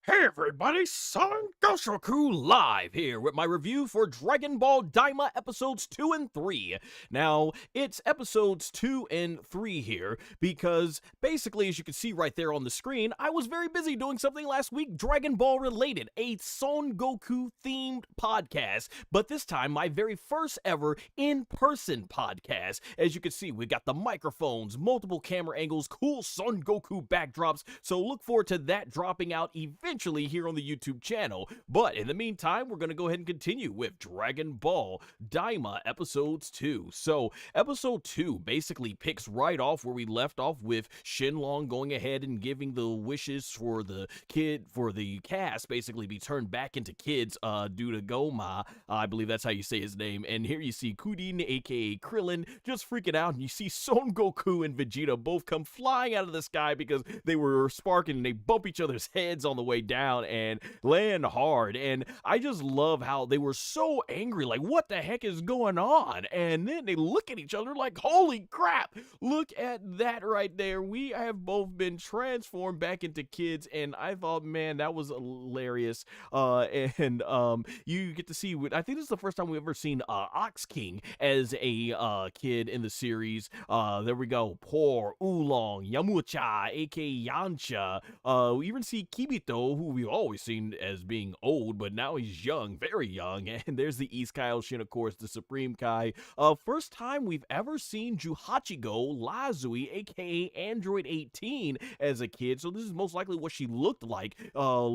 Hey everybody, SonGoshuaku live here with my review for Dragon Ball Daima episodes 2 and 3. Now, it's episodes 2 and 3 here because basically, as you can see right there on the screen, I was very busy doing something last week Dragon Ball related, a Son Goku themed podcast, but this time my very first ever in-person podcast. As you can see, we got the microphones, multiple camera angles, cool Son Goku backdrops, so look forward to that dropping out eventually here on the YouTube channel. But in the meantime, we're going to go ahead and continue with Dragon Ball Daima episodes 2. So episode 2 basically picks right off where we left off with Shenlong going ahead and giving the wishes for the cast basically be turned back into kids due to Gomeh. I believe that's how you say his name. And here you see Kudin, aka Krillin, just freaking out, and you see Son Goku and Vegeta both come flying out of the sky because they were sparking and they bump each other's heads on the way down and land hard. And I just love how they were so angry, like, what the heck is going on? And then they look at each other like, holy crap, look at that right there. We have both been transformed back into kids, and I thought, man, that was hilarious. And you get to see, I think this is the first time we've ever seen Ox King as a kid in the series. There we go, Poor Oolong, Yamucha, aka Yancha. We even see Kibito, who we've always seen as being old, but now he's young, very young. And there's the East Kaioshin, of course, the Supreme Kai. First time we've ever seen Juhachigo Lazui, aka Android 18, as a kid. So this is most likely what she looked like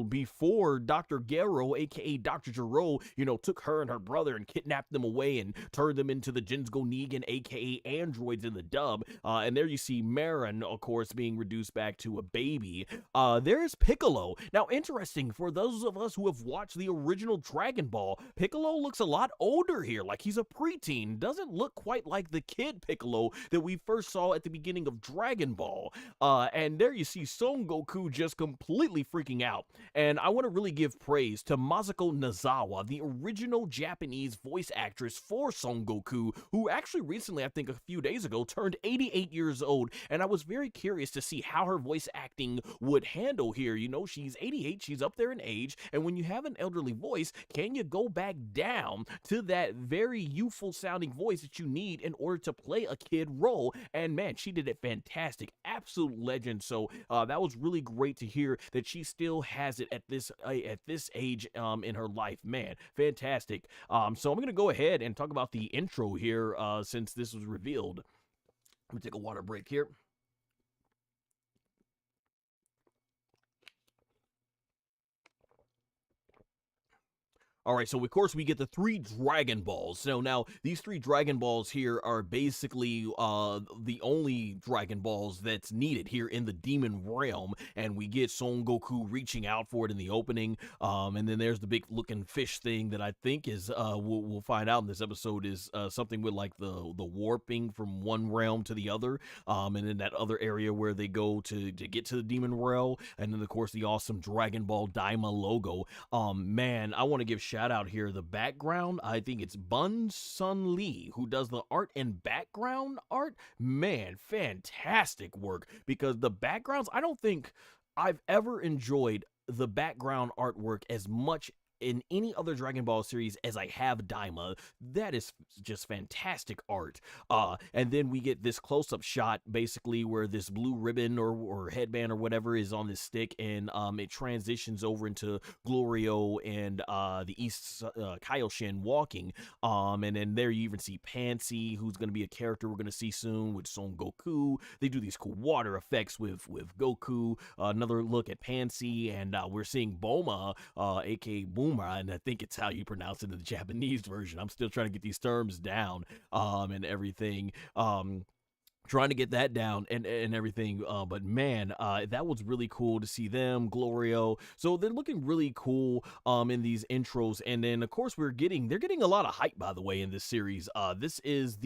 before Dr. Gero, aka Dr. Gero, took her and her brother and kidnapped them away and turned them into the Jinsgo Negan, aka androids in the dub. And there you see Marin, of course, being reduced back to a baby. There's Piccolo. Now, interesting, for those of us who have watched the original Dragon Ball, Piccolo looks a lot older here, like he's a preteen. Doesn't look quite like the kid Piccolo that we first saw at the beginning of Dragon Ball. And there you see Son Goku just completely freaking out. And I want to really give praise to Masako Nozawa, the original Japanese voice actress for Son Goku, who actually recently, I think a few days ago, turned 88 years old. And I was very curious to see how her voice acting would handle here. She's 88, she's up there in age, and when you have an elderly voice, can you go back down to that very youthful sounding voice that you need in order to play a kid role? And man, she did it fantastic, absolute legend. So that was really great to hear that she still has it at this age in her life. Man, fantastic. So I'm gonna go ahead and talk about the intro here since this was revealed. Let me take a water break here. All right, so of course we get the 3 Dragon Balls. So now these 3 Dragon Balls here are basically the only Dragon Balls that's needed here in the Demon Realm, and we get Son Goku reaching out for it in the opening. And then there's the big looking fish thing that I think is we'll find out in this episode is something with like the warping from one realm to the other, and in that other area where they go to get to the Demon Realm, and then of course the awesome Dragon Ball Daima logo. Man, I want to give shout out here. The background, I think it's Bun Sun Lee who does the art and background art. Man, fantastic work, because the backgrounds, I don't think I've ever enjoyed the background artwork as much in any other Dragon Ball series as I have Daima. That is just fantastic art. And then we get this close-up shot basically where this blue ribbon or headband or whatever is on this stick, and it transitions over into Glorio and the East Kaioshin walking. And then there you even see Pansy, who's going to be a character we're going to see soon with Son Goku. They do these cool water effects with Goku. Another look at Pansy, and we're seeing Bulma, aka Boom, and I think it's how you pronounce it in the Japanese version. I'm still trying to get these terms down and everything. Trying to get that down and everything, but man, that was really cool to see them, Glorio. So they're looking really cool in these intros, and then of course they're getting a lot of hype, by the way, in this series. This is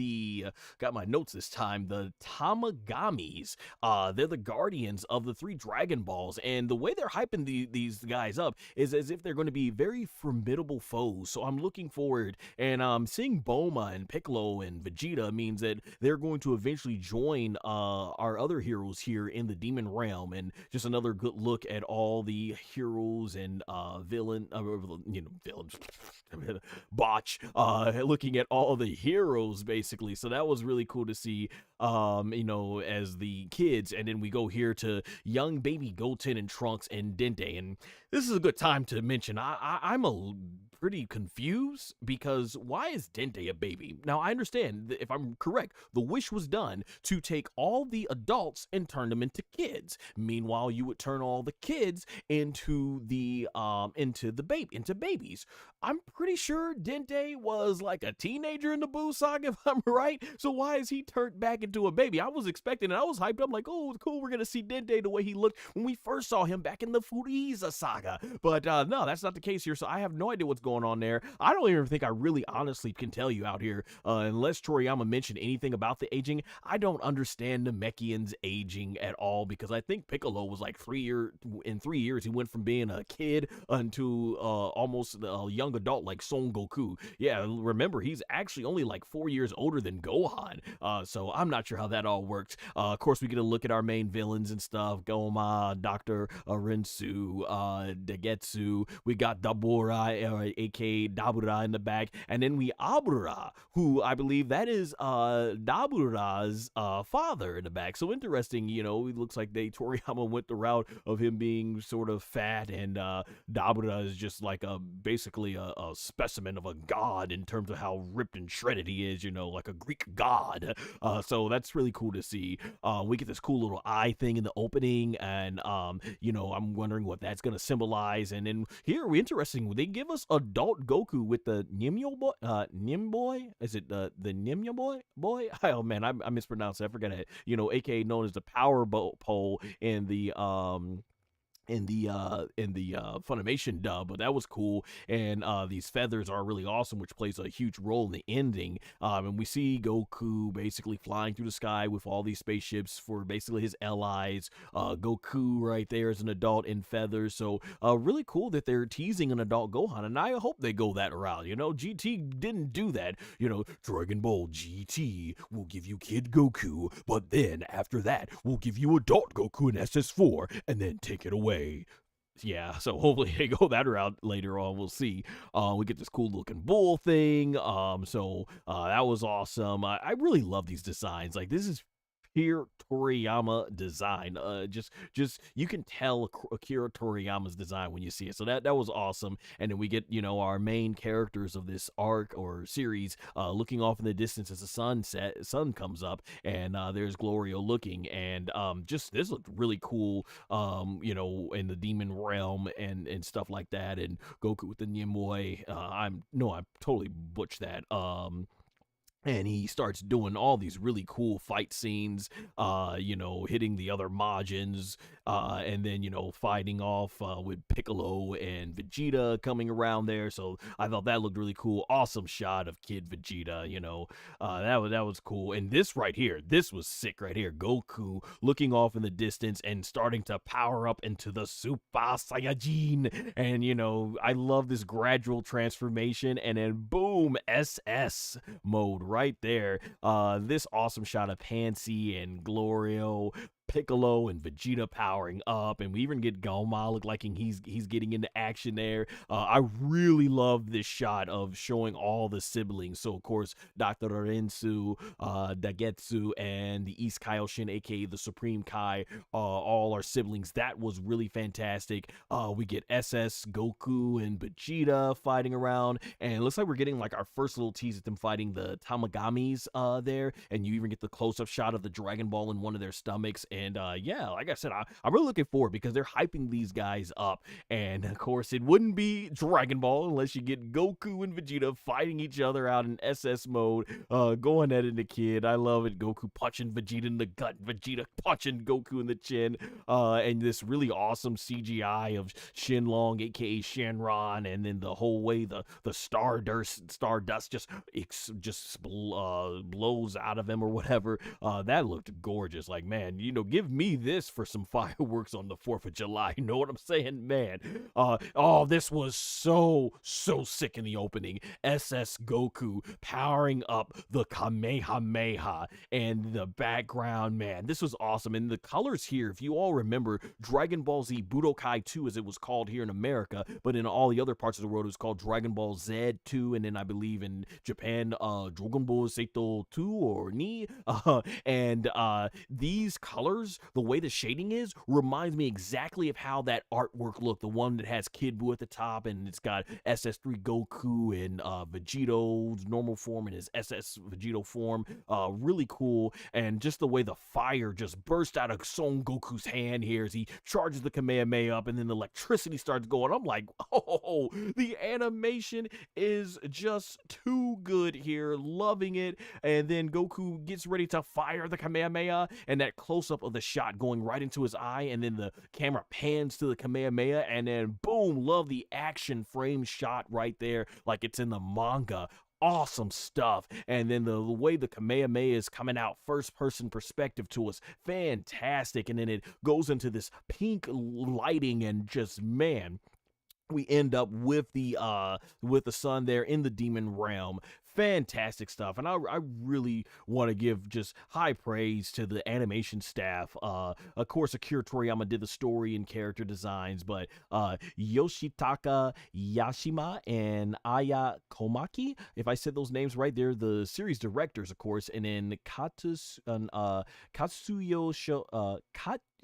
got my notes this time, the Tamagamis. They're the guardians of the 3 Dragon Balls, and the way they're hyping these guys up is as if they're going to be very formidable foes. So I'm looking forward, and seeing Bulma and Piccolo and Vegeta means that they're going to eventually join our other heroes here in the demon realm, and just another good look at all the heroes and villains, botch, looking at all the heroes basically. So that was really cool to see, as the kids. And then we go here to young baby Goten and Trunks and Dente, and this is a good time to mention I'm a pretty confused, because why is Dente a baby? Now, I understand, if I'm correct, the wish was done to take all the adults and turn them into kids. Meanwhile, you would turn all the kids into babies. I'm pretty sure Dente was like a teenager in the Buu saga, if I'm right. So why is he turned back into a baby? I was expecting, and I was hyped up, like, oh, cool, we're gonna see Dente the way he looked when we first saw him back in the Frieza saga. But no, that's not the case here. So I have no idea what's going on there. I don't even think I really honestly can tell you out here, unless Toriyama mentioned anything about the aging. I don't understand Namekian's aging at all, because I think Piccolo was like 3 years he went from being a kid unto almost a young adult like Son Goku. Yeah, remember, he's actually only like 4 years older than Gohan. So I'm not sure how that all works. Of course, we get a look at our main villains and stuff. Gomeh, Dr. Rinsu, Degesu. We got Dabura, aka Dabura, in the back. And then we Abura, who I believe that is Dabura's father in the back. So interesting, it looks like Toriyama went the route of him being sort of fat, and Dabura is just like basically a specimen of a god in terms of how ripped and shredded he is, like a Greek god. So that's really cool to see. We get this cool little eye thing in the opening, and I'm wondering what that's gonna symbolize. And then here, interesting, they give us adult Goku with the Nimboy. Is it the Nimya boy? Oh man, I mispronounced it. I forgot it. AKA known as the power pole in the Funimation dub. But that was cool. And these feathers are really awesome, which plays a huge role in the ending. And we see Goku basically flying through the sky with all these spaceships for basically his allies. Goku right there is an adult in feathers. So really cool that they're teasing an adult Gohan, and I hope they go that route. GT didn't do that. Dragon Ball GT will give you Kid Goku, but then after that we'll give you adult Goku in SS4 and then take it away. Yeah, so hopefully they go that route later on. We'll see. We get this cool looking bull thing. So that was awesome. I really love these designs. Like, this is pure Toriyama design. Just you can tell Akira Toriyama's design when you see it. So that was awesome. And then we get our main characters of this arc or series looking off in the distance as the sun comes up, and there's Glorio looking, and just this looked really cool. In the demon realm and stuff like that, and Goku with the Nimue. I totally butched that. And he starts doing all these really cool fight scenes, hitting the other Majins, and then, fighting off with Piccolo and Vegeta coming around there. So I thought that looked really cool. Awesome shot of Kid Vegeta, that was cool. And this right here, this was sick right here. Goku looking off in the distance and starting to power up into the Super Saiyajin. And, I love this gradual transformation, and then boom, SS mode right there. This awesome shot of Pansy and Glorio, Piccolo and Vegeta powering up, and we even get Gomeh look like he's getting into action there. I really love this shot of showing all the siblings. So of course, Dr. Rinsu, Degesu, and the East Kaioshin, aka the Supreme Kai, all our siblings. That was really fantastic. We get SS, Goku, and Vegeta fighting around, and it looks like we're getting like our first little tease at them fighting the Tamagamis there, and you even get the close-up shot of the Dragon Ball in one of their stomachs. And yeah, like I said, I'm really looking forward, because they're hyping these guys up. And of course, it wouldn't be Dragon Ball unless you get Goku and Vegeta fighting each other out in SS mode, going at it in the Kid. I love it. Goku punching Vegeta in the gut, Vegeta punching Goku in the chin, and this really awesome CGI of Shenlong, aka Shenron, and then the whole way the stardust just blows out of him or whatever. That looked gorgeous. Like, man, give me this for some fireworks on the 4th of July. You know what I'm saying, man? This was so sick in the opening. SS Goku powering up the Kamehameha and the background, man. This was awesome. And the colors here, if you all remember, Dragon Ball Z Budokai 2, as it was called here in America, but in all the other parts of the world, it was called Dragon Ball Z 2, and then I believe in Japan, Dragon Ball Seito 2 or Ni. And these colors, the way the shading is, reminds me exactly of how that artwork looked. The one that has Kid Buu at the top, and it's got SS3 Goku and Vegeto's normal form and his SS Vegeto form. Really cool. And just the way the fire just burst out of Son Goku's hand here as he charges the Kamehameha up, and then the electricity starts going. I'm like, oh, the animation is just too good here. Loving it. And then Goku gets ready to fire the Kamehameha, and that close-up of the shot going right into his eye, and then the camera pans to the Kamehameha, and then boom, love the action frame shot right there like it's in the manga. Awesome stuff. And then the way the Kamehameha is coming out first person perspective to us, fantastic. And then it goes into this pink lighting, and just, man, we end up with the sun there in the demon realm. Fantastic stuff. And I really want to give just high praise to the animation staff. Of course, Akira Toriyama did the story and character designs, but Yoshitaka Yashima and Aya Komaki, if I said those names right, they're the series directors, of course. And then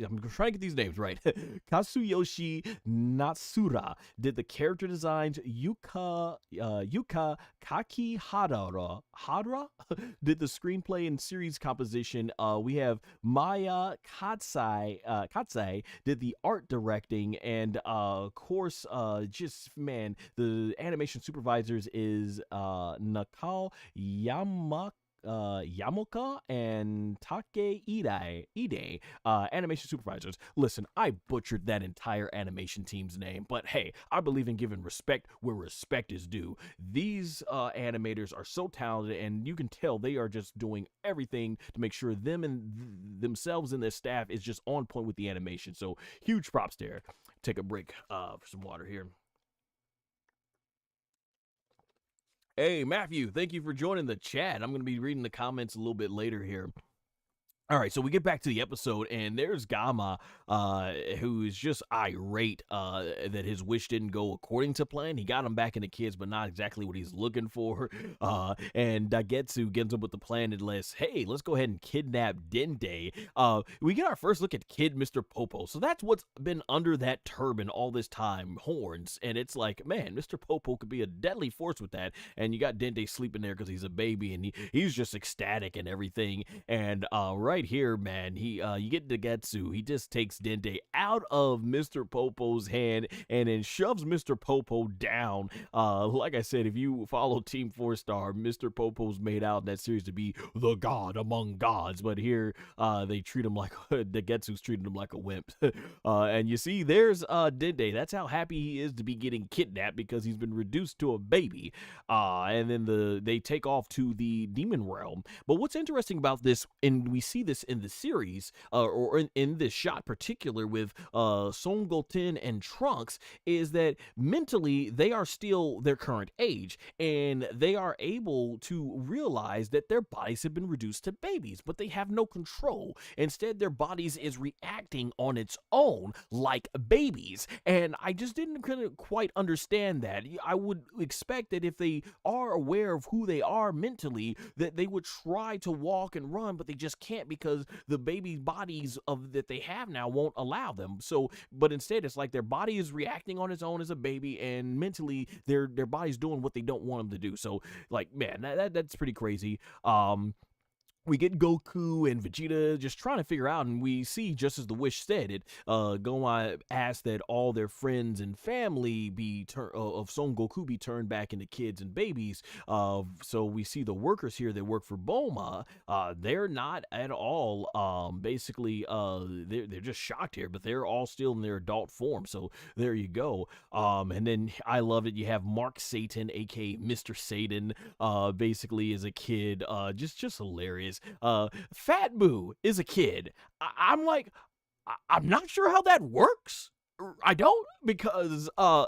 I'm trying to get these names right. Katsuyoshi Natsura did the character designs. Yuka Kakihara did the screenplay and series composition. We have Maya Katsai did the art directing, and of course, just, man, the animation supervisors is Nakao Yamoka and Take Ide, animation supervisors. Listen, I butchered that entire animation team's name, but hey, I believe in giving respect where respect is due. These animators are so talented, and you can tell they are just doing everything to make sure them and themselves and their staff is just on point with the animation. So huge props there. Take a break for some water here. Hey, Matthew, thank you for joining the chat. I'm going to be reading the comments a little bit later here. All right, so we get back to the episode, and there's Gomeh, who is just irate that his wish didn't go according to plan. He got him back in the kids, but not exactly what he's looking for. And Degesu gets him with the plan and let's go ahead and kidnap Dende. We get our first look at Kid Mr. Popo. So that's what's been under that turban all this time, horns. And it's like, man, Mr. Popo could be a deadly force with that. And you got Dende sleeping there because he's a baby, and he's just ecstatic and everything. And right here, man, you get Degesu. He just takes Dende out of Mr. Popo's hand and then shoves Mr. Popo down. Like I said, if you follow Team 4-Star, Mr. Popo's made out in that series to be the god among gods, but here they treat him like Degetsu's treating him like a wimp. And you see, there's Dende. That's how happy he is to be getting kidnapped, because he's been reduced to a baby. And then they take off to the demon realm. But what's interesting about this, and we see this in the series, or in this shot particular with Son Goten and Trunks, is that mentally they are still their current age, and they are able to realize that their bodies have been reduced to babies, but they have no control. Instead, their bodies is reacting on its own like babies, and I just didn't quite understand that. I would expect that if they are aware of who they are mentally, that they would try to walk and run, but they just can't, because the baby bodies that they have now won't allow them. So, but instead, it's like their body is reacting on its own as a baby, and mentally their body's doing what they don't want them to do. So, like, man, that's pretty crazy. We get Goku and Vegeta just trying to figure out, and we see, just as the wish said, Gomeh asked that all their friends and family of Son Goku be turned back into kids and babies. So we see the workers here that work for Bulma. They're not at all, basically, they're just shocked here, but they're all still in their adult form. So there you go. And then I love it. You have Mark Satan, aka Mr. Satan, basically as a kid, just hilarious. this. Fat Boo is a kid. I'm like, I'm not sure how that works. I don't, because Fat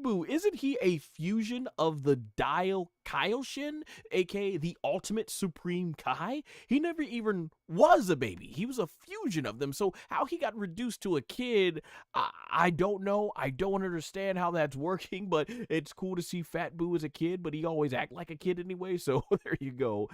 Boo, isn't he a fusion of the Dio Kaioshin, aka the ultimate supreme Kai? He never even was a baby. He was a fusion of them. So how he got reduced to a kid, I don't know. I don't understand how that's working, but it's cool to see Fat Boo as a kid, but he always act like a kid anyway. So there you go.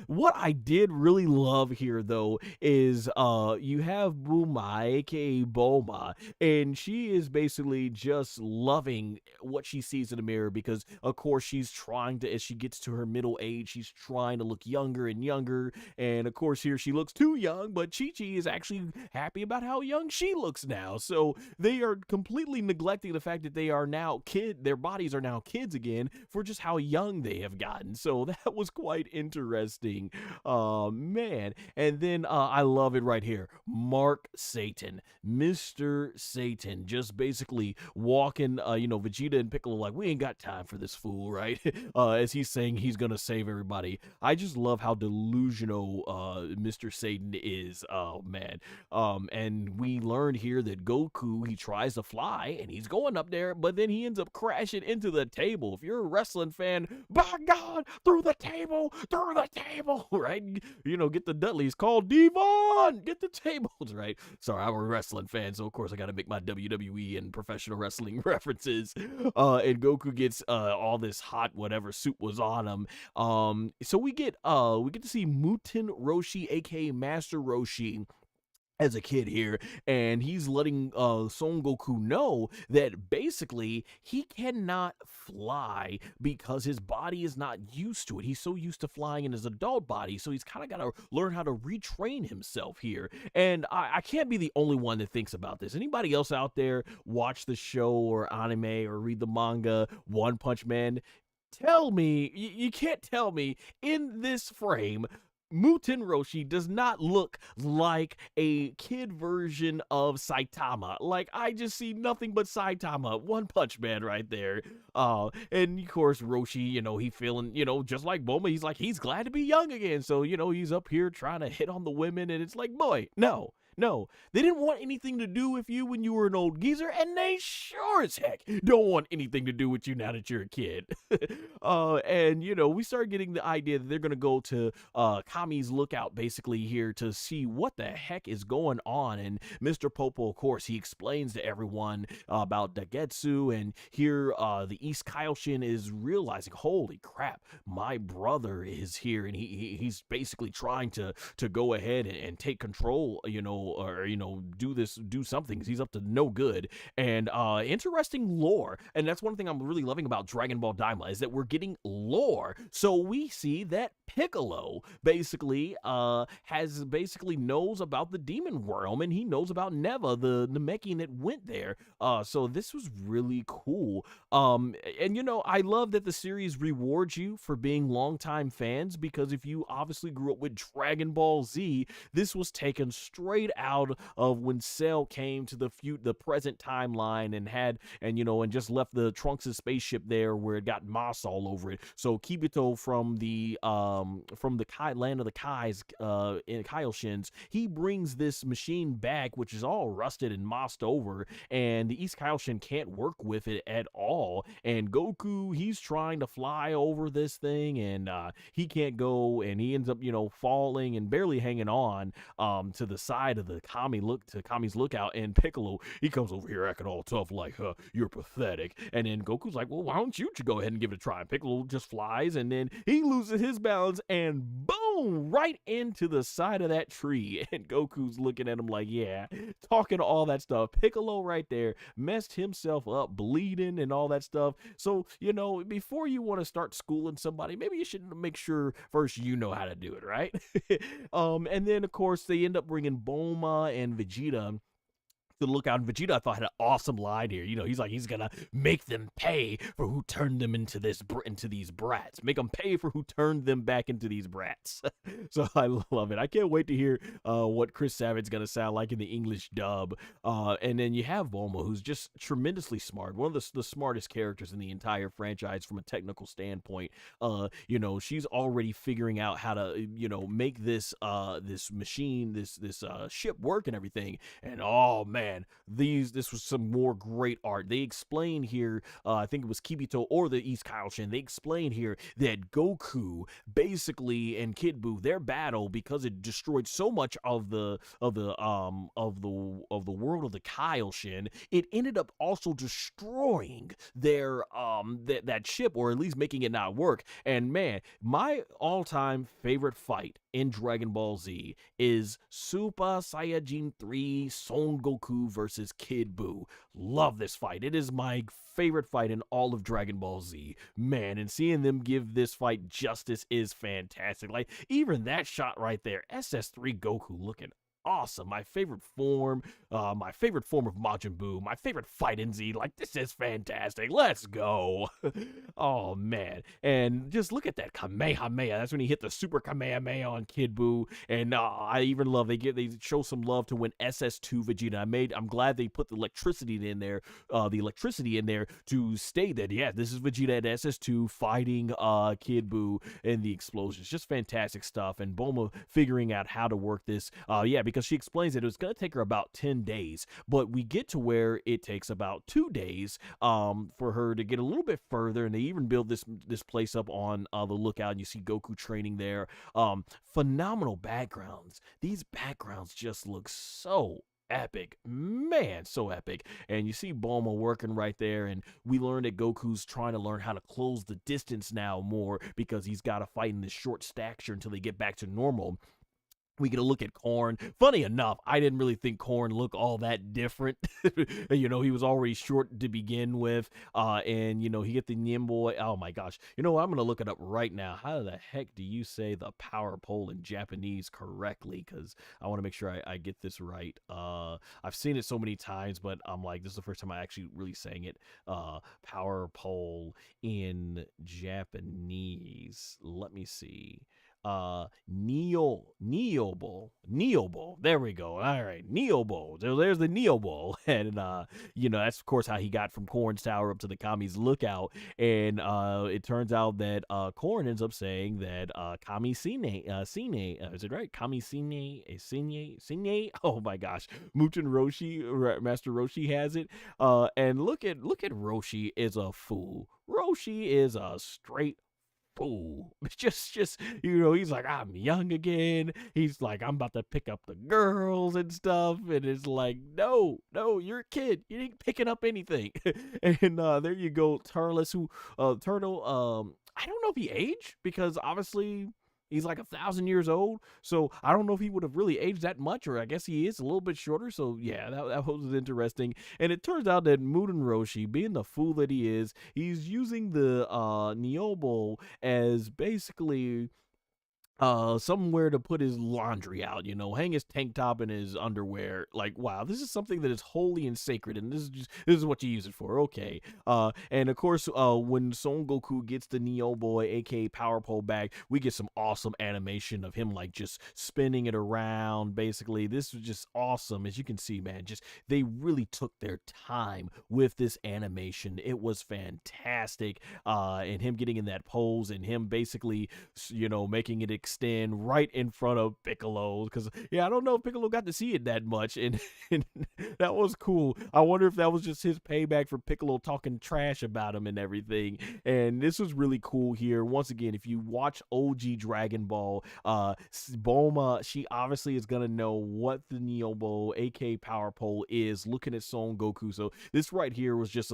What I did really love here though is you have Bulma, aka Boma, and she is basically just loving what she sees in the mirror, because of course she's trying to, as she gets to her middle age, she's trying to look younger and younger, and of course here she looks too young, but Chi-Chi is actually happy about how young she looks now. So they are completely neglecting the fact that they are now their bodies are now kids again for just how young they have gotten. So that was quite interesting. Man. And then I love it right here. Mark Satan, Mr. Satan, just basically walking, Vegeta and Piccolo like, we ain't got time for this fool, right? As he's saying he's gonna save everybody. I just love how delusional Mr. Satan is. Oh man. And we learned here that Goku, he tries to fly and he's going up there, but then he ends up crashing into the table. If you're a wrestling fan, by God, through the table, right? Get the Dudleys, call Devon, get the tables, right? Sorry, I'm a wrestling fan, so of course I gotta make my WWE and professional wrestling references. And Goku gets all this hot whatever soup was on him. So we get to see Muten Roshi, aka Master Roshi, as a kid here, and he's letting Son Goku know that basically he cannot fly because his body is not used to it. He's so used to flying in his adult body, so he's kind of got to learn how to retrain himself here. And I can't be the only one that thinks about this. Anybody else out there watch the show or anime or read the manga One Punch Man? Tell me, you can't tell me in this frame Muten Roshi does not look like a kid version of Saitama. Like, I just see nothing but Saitama, One Punch Man right there. And of course Roshi, he feeling, just like Boma, he's glad to be young again. So, he's up here trying to hit on the women, and it's like, boy, no, they didn't want anything to do with you when you were an old geezer, and they sure as heck don't want anything to do with you now that you're a kid. And, we start getting the idea that they're going to go to Kami's lookout basically here to see what the heck is going on. And Mr. Popo, of course, he explains to everyone about Degesu, and here the East Kaioshin is realizing, holy crap, my brother is here, and he's basically trying to go ahead and take control, or do something, because he's up to no good. And interesting lore, and that's one thing I'm really loving about Dragon Ball Daima, is that we're getting lore. So we see that Piccolo basically knows about the demon realm, and he knows about Neva, the Namekian that went there. So this was really cool. And I love that the series rewards you for being longtime fans, because if you obviously grew up with Dragon Ball Z, this was taken straight out of when Cell came to the present timeline and just left the Trunks' spaceship there where it got moss all over it. So Kibito from the land of the Kais in Kaioshins, he brings this machine back, which is all rusted and mossed over, and the East Kaioshin can't work with it at all. And Goku, he's trying to fly over this thing, and he can't go, and he ends up falling and barely hanging on to the side of the Kami's lookout. And Piccolo, he comes over here acting all tough like, you're pathetic. And then Goku's like, well, why don't you go ahead and give it a try? And Piccolo just flies, and then he loses his balance, and boom, right into the side of that tree. And Goku's looking at him like, yeah, talking all that stuff. Piccolo right there messed himself up, bleeding and all that stuff. So, before you want to start schooling somebody, maybe you should make sure first you know how to do it, right? And then, of course, they end up bringing Bulma and Vegeta to the lookout. And Vegeta, I thought, had an awesome line here. You know, he's like, he's gonna make them pay for who turned them into these brats. Make them pay for who turned them back into these brats. So I love it. I can't wait to hear what Chris Savage's gonna sound like in the English dub. And then you have Bulma, who's just tremendously smart. One of the smartest characters in the entire franchise from a technical standpoint. You know, she's already figuring out how to, you know, make this machine, this ship work and everything. And oh man, this was some more great art. They explain here, I think it was Kibito or the East Kaioshin, they explain here that Goku basically and Kid Buu, their battle, because it destroyed so much of the world of the Kaioshin, it ended up also destroying their that ship, or at least making it not work. And man, my all-time favorite fight in Dragon Ball Z is Super Saiyajin 3 Son Goku versus Kid Buu. Love this fight. It is my favorite fight in all of Dragon Ball Z. Man, and seeing them give this fight justice is fantastic. Like, even that shot right there, SS3 Goku looking awesome. My favorite form of Majin Buu, my favorite fight in Z. Like, this is fantastic. Let's go. Oh man, and just look at that Kamehameha. That's when he hit the super Kamehameha on Kid Buu. And I even love they show some love to when SS2 Vegeta. I'm glad they put the electricity in there to state that, yeah, this is Vegeta and SS2 fighting Kid Buu and the explosions. Just fantastic stuff. And Bulma figuring out how to work this, because she explains that it was going to take her about 10 days, but we get to where it takes about 2 days for her to get a little bit further, and they even build this place up on the lookout, and you see Goku training there. Phenomenal backgrounds. These backgrounds just look so epic, man, so epic. And you see Bulma working right there, and we learn that Goku's trying to learn how to close the distance now more, because he's got to fight in this short stature until they get back to normal. We get a look at Korn. Funny enough, I didn't really think Korn looked all that different. You know, he was already short to begin with. And, you know, he get the Nimboy. Oh, my gosh. You know what? I'm going to look it up right now. How the heck do you say the power pole in Japanese correctly? Because I want to make sure I get this right. I've seen it so many times, but I'm like, this is the first time I actually really sang it. Power pole in Japanese. Let me see. Neobo. There we go. All right, Neobo. So there's the Neobo, and you know, that's of course how he got from Korn's tower up to the Kami's lookout. And it turns out that Korn ends up saying that Kami Sine, is it right? Kami Sine. Oh my gosh, Mutin Roshi, Master Roshi has it. And look at Roshi is a fool. Roshi is a straight fool. Just you know, he's like, I'm young again. He's like, I'm about to pick up the girls and stuff. And it's like, no, you're a kid. You ain't picking up anything. And there you go, Turles, who Turtle. I don't know if he aged, because obviously he's like 1,000 years old. So I don't know if he would have really aged that much, or I guess he is a little bit shorter. So yeah, that was interesting. And it turns out that Muden Roshi, being the fool that he is, he's using the Niobo as basically somewhere to put his laundry out, you know, hang his tank top and his underwear. Like, wow, this is something that is holy and sacred, and this is what you use it for. Okay. And of course, when Son Goku gets the Neo Boy, aka Power Pole, back, we get some awesome animation of him like just spinning it around. Basically, this was just awesome. As you can see, man, just they really took their time with this animation. It was fantastic. And him getting in that pose, and him basically, you know, making it extend right in front of Piccolo, because yeah, I don't know if Piccolo got to see it that much, and that was cool. I wonder if that was just his payback for Piccolo talking trash about him and everything. And this was really cool here. Once again, if you watch OG Dragon Ball, Bulma, she obviously is gonna know what the Neobo, aka Power Pole, is, looking at Son Goku. So this right here was just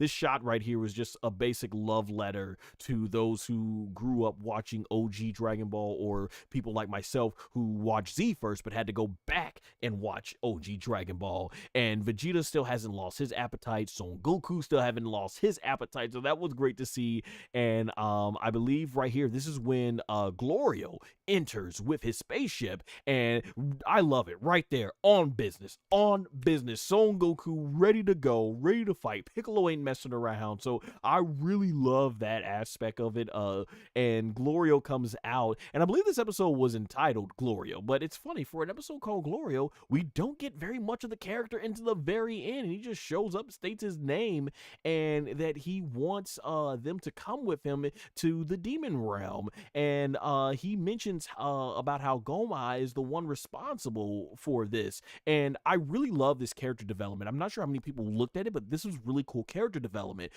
this shot right here was just a basic love letter to those who grew up watching OG Dragon Ball Ball, or people like myself who watched Z first but had to go back and watch OG Dragon Ball. And Vegeta still hasn't lost his appetite. Son Goku still haven't lost his appetite. So that was great to see. And I believe right here, this is when Glorio enters with his spaceship, and I love it right there. On business, on business. Son Goku ready to go, ready to fight. Piccolo ain't messing around. So I really love that aspect of it. And Glorio comes out, and I believe this episode was entitled Glorio, but it's funny, for an episode called Glorio, we don't get very much of the character into the very end, and he just shows up, states his name, and that he wants them to come with him to the demon realm. And he mentions about how Gomeh is the one responsible for this. And I really love this character development. I'm not sure how many people looked at it, but this was really cool character development.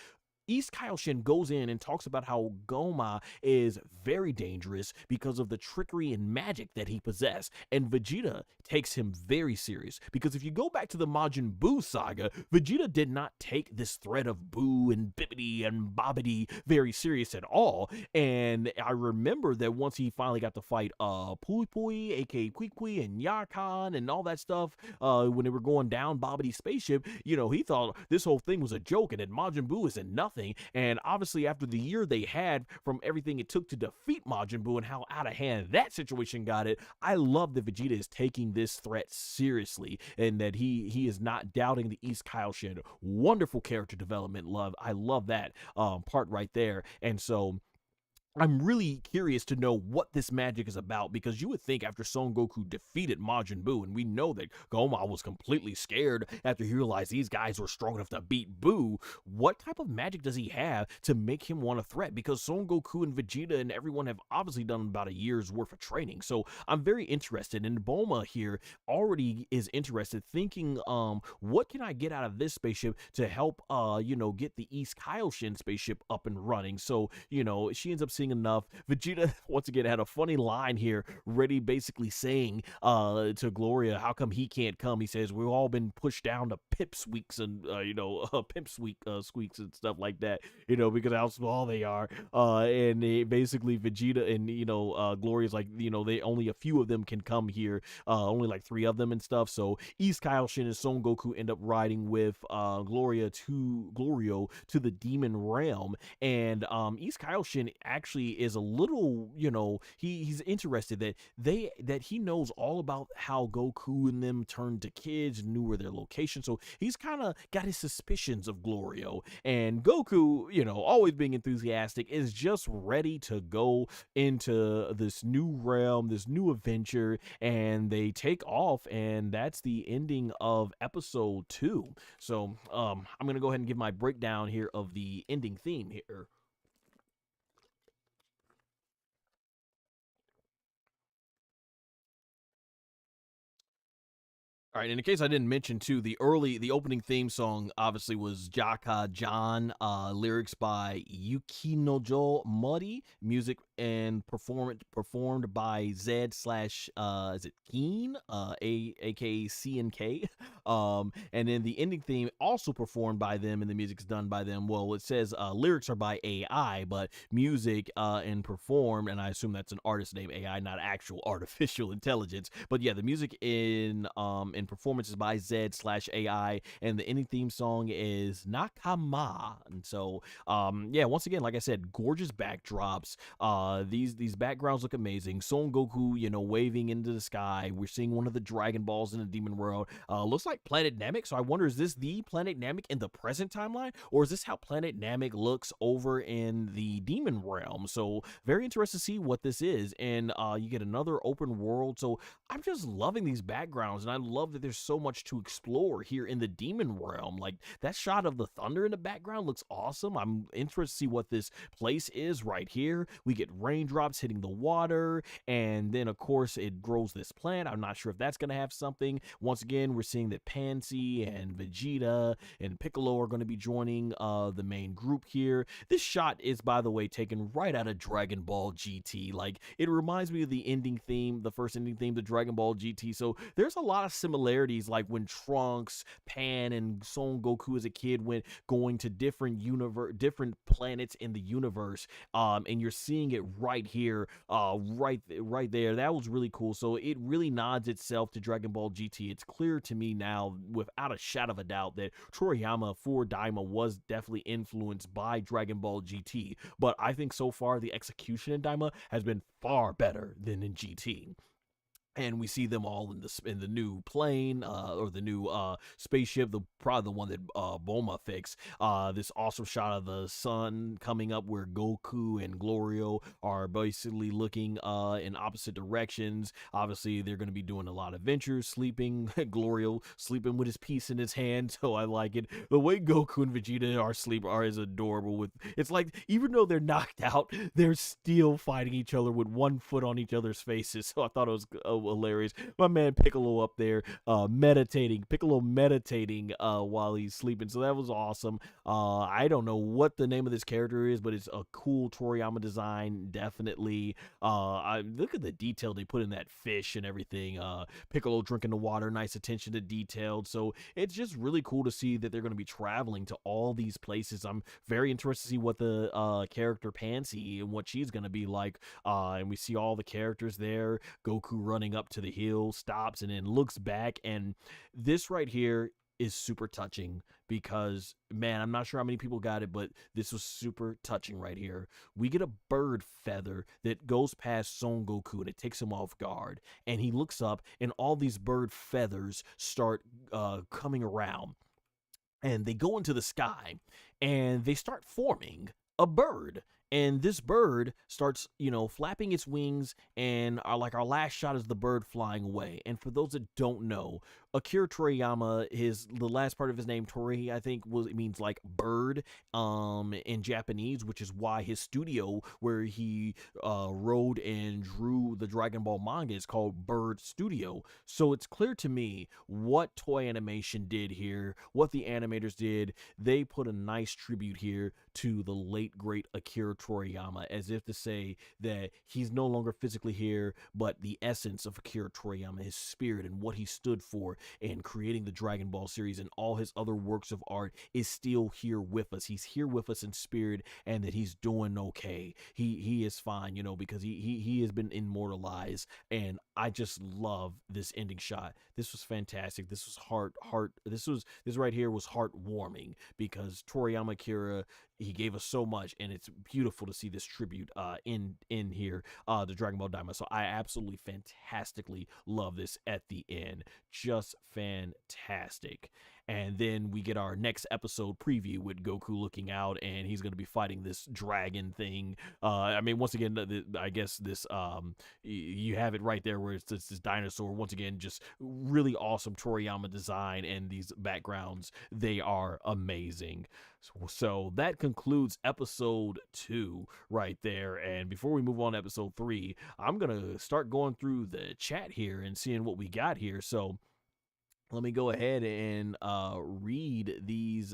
East Kaioshin goes in and talks about how Gomeh is very dangerous because of the trickery and magic that he possesses, and Vegeta takes him very serious, because if you go back to the Majin Buu saga, Vegeta did not take this threat of Buu and Bibbidi and Bobbidi very serious at all. And I remember that once he finally got to fight Pui Pui, aka Kui, and Yakan and all that stuff, when they were going down Bobbidi's spaceship, you know, he thought this whole thing was a joke and that Majin Buu is in nothing. And obviously, after the year they had from everything it took to defeat Majin Buu and how out of hand that situation got it, I love that Vegeta is taking this threat seriously, and that he is not doubting the East Kaioshin. Wonderful character development, love. I love that part right there. And so I'm really curious to know what this magic is about, because you would think after Son Goku defeated Majin Buu, and we know that Gomeh was completely scared after he realized these guys were strong enough to beat Buu, what type of magic does he have to make him want a threat? Because Son Goku and Vegeta and everyone have obviously done about a year's worth of training. So I'm very interested, and Bulma here already is interested, thinking, what can I get out of this spaceship to help, you know, get the East Kaioshin spaceship up and running? So, you know, she ends up seeing enough. Vegeta once again had a funny line here, ready basically saying to Gloria, how come he can't come? He says, we've all been pushed down to pipsqueaks and you know, squeaks and stuff like that, you know, because how small they are. And basically Vegeta and, you know, Gloria's like, you know, they only a few of them can come here, only like 3 of them and stuff. So East Kaioshin and Son Goku end up riding with Glorio to the demon realm. And East Kaioshin actually is a little, you know, he's interested that he knows all about how Goku and them turned to kids, knew where their location. So he's kind of got his suspicions of Glorio. And Goku, you know, always being enthusiastic, is just ready to go into this new realm, this new adventure, and they take off, and that's the ending of episode 2. So I'm gonna go ahead and give my breakdown here of the ending theme here. All right, and in case I didn't mention too, the opening theme song obviously was Jaka John, lyrics by Yukinojo Mori, music and performed by Zed slash is it Keen, aka CNK, and then the ending theme also performed by them, and the music's done by them. Well, it says lyrics are by AI, but music and performed, and I assume that's an artist named AI, not actual artificial intelligence. But yeah, the music in performances by Zed slash AI, and the ending theme song is Nakama. And so yeah, once again, like I said, gorgeous backdrops. These backgrounds look amazing. Son Goku, you know, waving into the sky. We're seeing one of the Dragon Balls in the Demon World. Looks like Planet Namek. So I wonder, is this the Planet Namek in the present timeline, or is this how Planet Namek looks over in the Demon Realm? So very interested to see what this is. And you get another open world. So I'm just loving these backgrounds, and I love that there's so much to explore here in the Demon Realm. Like, that shot of the thunder in the background looks awesome. I'm interested to see what this place is right here. We get raindrops hitting the water, and then of course it grows this plant. I'm not sure if that's going to have something. Once again, we're seeing that Pansy and Vegeta and Piccolo are going to be joining the main group here. This shot is, by the way, taken right out of Dragon Ball GT. Like, it reminds me of the ending theme, the first ending theme to Dragon Ball GT. So there's a lot of similarities, like when Trunks, Pan, and Son Goku as a kid went going to different planets in the universe, and you're seeing it right here, right there. That was really cool. So it really nods itself to Dragon Ball GT. It's clear to me now, without a shadow of a doubt, that Toriyama for Daima was definitely influenced by Dragon Ball GT. But I think so far the execution in Daima has been far better than in GT. And we see them all in the new plane, or the new spaceship, probably the one that Bulma fixed. This awesome shot of the sun coming up where Goku and Glorio are basically looking in opposite directions. Obviously, they're going to be doing a lot of adventures, sleeping. Glorio sleeping with his piece in his hand, so I like it. The way Goku and Vegeta are is adorable. It's like, even though they're knocked out, they're still fighting each other with one foot on each other's faces. So I thought it was hilarious. My man Piccolo up there meditating while he's sleeping, so that was awesome. I don't know what the name of this character is, but it's a cool Toriyama design, definitely. I look at the detail they put in that fish and everything. Piccolo drinking the water, nice attention to detail. So it's just really cool to see that they're going to be traveling to all these places. I'm very interested to see what the character Pansy and what she's going to be like. And we see all the characters there. Goku running up to the hill, stops, and then looks back. And this right here is super touching because, man, I'm not sure how many people got it, but this was super touching right here. We get a bird feather that goes past Son Goku and it takes him off guard. And he looks up and all these bird feathers start coming around. And they go into the sky and they start forming a bird. And this bird starts, flapping its wings, and our last shot is the bird flying away. And for those that don't know, Akira Toriyama, the last part of his name, Tori, I think, it means like bird in Japanese, which is why his studio where he wrote and drew the Dragon Ball manga is called Bird Studio. So it's clear to me what Toei Animation did here, what the animators did. They put a nice tribute here to the late, great Akira Toriyama, as if to say that he's no longer physically here, but the essence of Akira Toriyama, his spirit and what he stood for in creating the Dragon Ball series and all his other works of art is still here with us. He's here with us in spirit, and that he's doing okay. He is fine, because he has been immortalized. And I just love this ending shot. This was fantastic. This was this right here was heartwarming because Toriyama Akira, he gave us so much, and it's beautiful to see this tribute in here, the Dragon Ball Daima. So I absolutely fantastically love this at the end. Just fantastic. And then we get our next episode preview with Goku looking out, and he's going to be fighting this dragon thing. Once again, I guess this, you have it right there where it's this dinosaur. Once again, just really awesome Toriyama design, and these backgrounds, they are amazing. So that concludes episode 2 right there. And before we move on to episode 3, I'm going to start going through the chat here and seeing what we got here. So let me go ahead and read these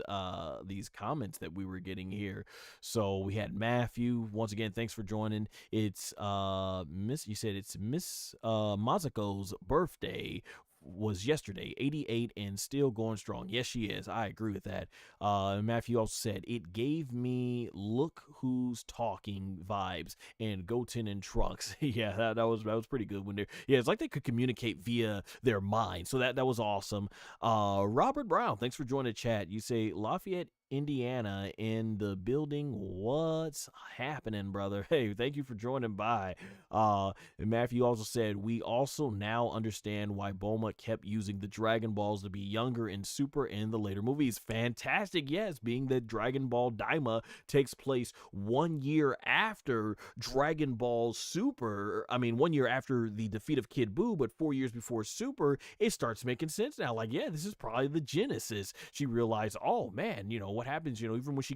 comments that we were getting here. So we had Matthew. Once again, thanks for joining. It's you said it's Miss Mazuko's birthday was yesterday, 88 and still going strong. Yes, she is. I agree with that. Matthew also said, it gave me Look Who's Talking vibes and Goten and Trunks. Yeah, that was pretty good when it's like they could communicate via their mind. So that was awesome. Robert Brown, thanks for joining the chat. You say Lafayette, Indiana in the building. What's happening, brother? Hey, thank you for joining by. And Matthew also said, we also now understand why Bulma kept using the Dragon Balls to be younger in Super in the later movies. Fantastic. Yes, being that Dragon Ball Daima takes place 1 year after Dragon Ball Super. 1 year after the defeat of Kid Buu, but 4 years before Super, it starts making sense now. Like, yeah, this is probably the genesis. She realized, oh man, what happens, even when she